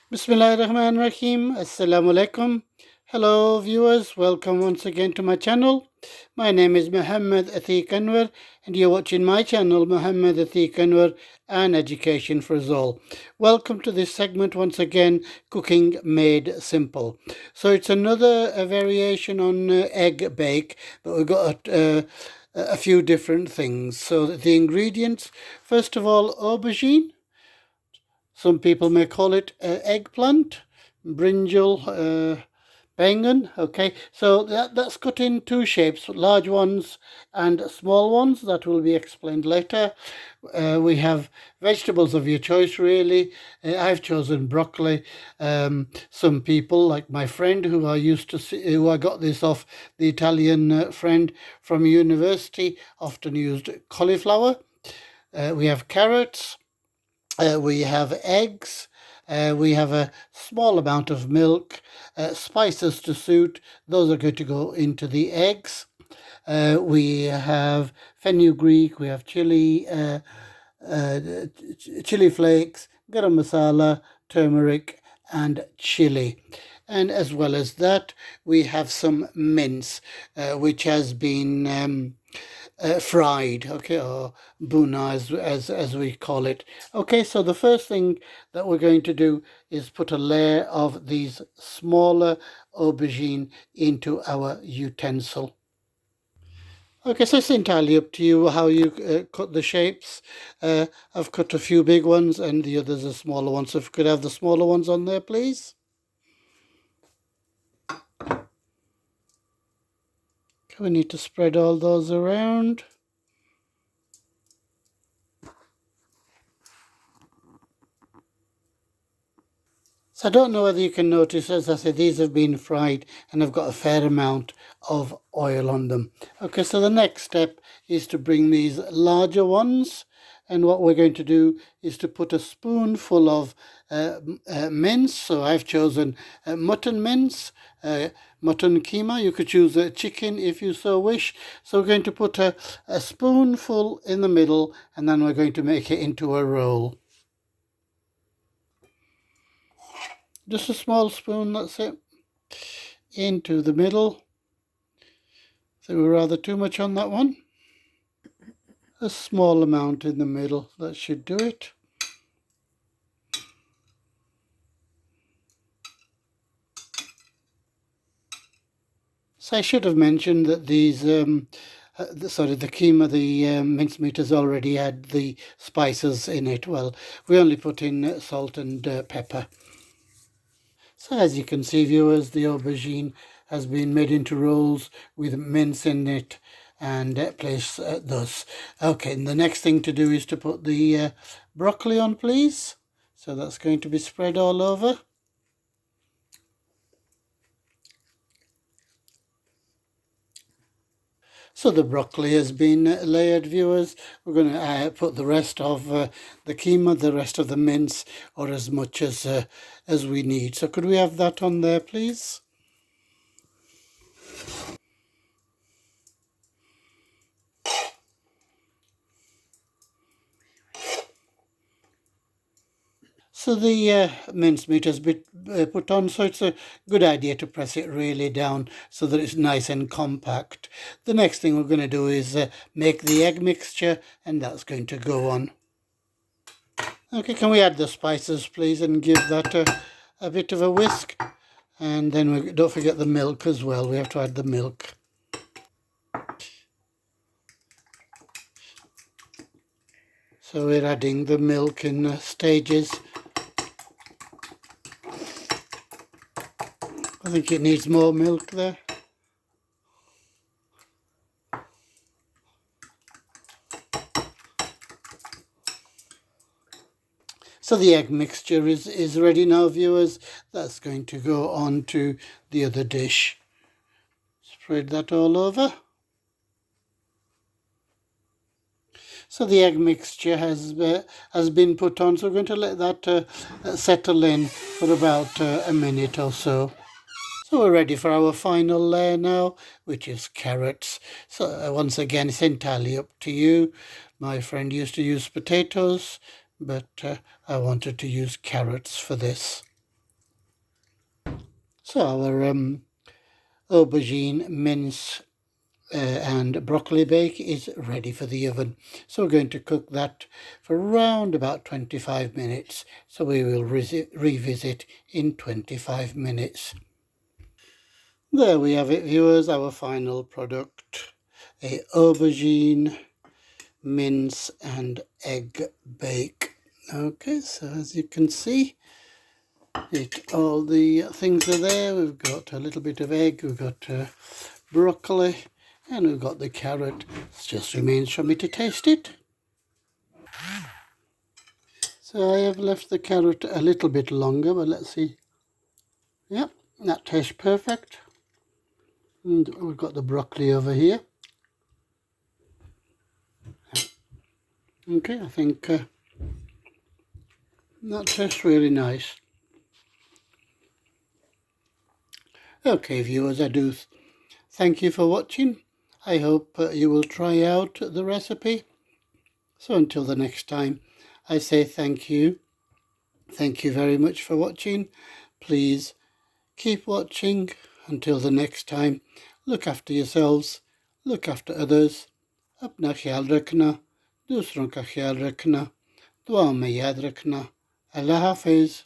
Bismillahirrahmanirrahim. Assalamu alaikum. Hello, viewers. Welcome once again to my channel. My name is Muhammad Atiq Anwar, and you're watching my channel, Muhammad Atiq Anwar, and Education for Us All. Welcome to this segment once again, Cooking Made Simple. So it's another variation on egg bake, but we've got a few different things. So the ingredients, first of all, aubergine. Some people may call it eggplant, brinjal, bangan. Okay, so that's cut in two shapes, large ones and small ones. That will be explained later. We have vegetables of your choice, really. I've chosen broccoli. Some people, like my friend, who I used to see, who I got this off, the Italian friend from university, often used cauliflower. We have carrots. We have eggs. We have a small amount of milk, spices to suit. Those are going to go into the eggs. We have fenugreek. We have chili flakes, garam masala, turmeric, and chili. And as well as that, we have some mince, which has been fried, okay, or buna as we call it. Okay, so the first thing that we're going to do is put a layer of these smaller aubergine into our utensil. Okay, so it's entirely up to you how you cut the shapes. I've cut a few big ones and the others are smaller ones. So if we could have the smaller ones on there, please. Okay, we need to spread all those around. So I don't know whether you can notice, as I said, these have been fried and I've got a fair amount of oil on them. Okay, so the next step is to bring these larger ones. And what we're going to do is to put a spoonful of mince. So I've chosen mutton mince, mutton keema. You could choose chicken if you so wish. So we're going to put a spoonful in the middle and then we're going to make it into a roll. Just a small spoon, that's it, into the middle. So we're rather too much on that one. A small amount in the middle, that should do it. So I should have mentioned that these, the keema, the mincemeat has already had the spices in it. Well, we only put in salt and pepper. So as you can see, viewers, the aubergine has been made into rolls with mince in it and placed thus. Okay, and the next thing to do is to put the broccoli on, please. So that's going to be spread all over. So the broccoli has been layered, viewers. We're going to put the rest of the keema, the rest of the mince, or as much as we need. So could we have that on there, please? So the mincemeat has been put on, so it's a good idea to press it really down so that it's nice and compact. The next thing we're going to do is make the egg mixture, and that's going to go on. Okay, can we add the spices, please, and give that a bit of a whisk? And then don't forget the milk as well. We have to add the milk. So we're adding the milk in stages. I think it needs more milk there. So the egg mixture is ready now, viewers. That's going to go on to the other dish. Spread that all over. So the egg mixture has been put on, so we're going to let that settle in for about a minute or so. So we're ready for our final layer now, which is carrots. So once again, it's entirely up to you. My friend used to use potatoes, but I wanted to use carrots for this. So our aubergine, mince and broccoli bake is ready for the oven. So we're going to cook that for around about 25 minutes. So we will revisit in 25 minutes. There we have it, viewers, our final product. A aubergine, mince and egg bake. Okay, so as you can see, all the things are there. We've got a little bit of egg, we've got broccoli, and we've got the carrot. It just remains for me to taste it. So I have left the carrot a little bit longer, but let's see. Yep, that tastes perfect. And we've got the broccoli over here. Okay, I think that tastes really nice. Okay, viewers, I do thank you for watching. I hope you will try out the recipe. So until the next time, I say thank you. Thank you very much for watching. Please keep watching. Until the next time, look after yourselves, look after others. अपना ख्याल रखना, दूसरों का ख्याल रखना, दुआ में याद रखना. Allah Hafiz.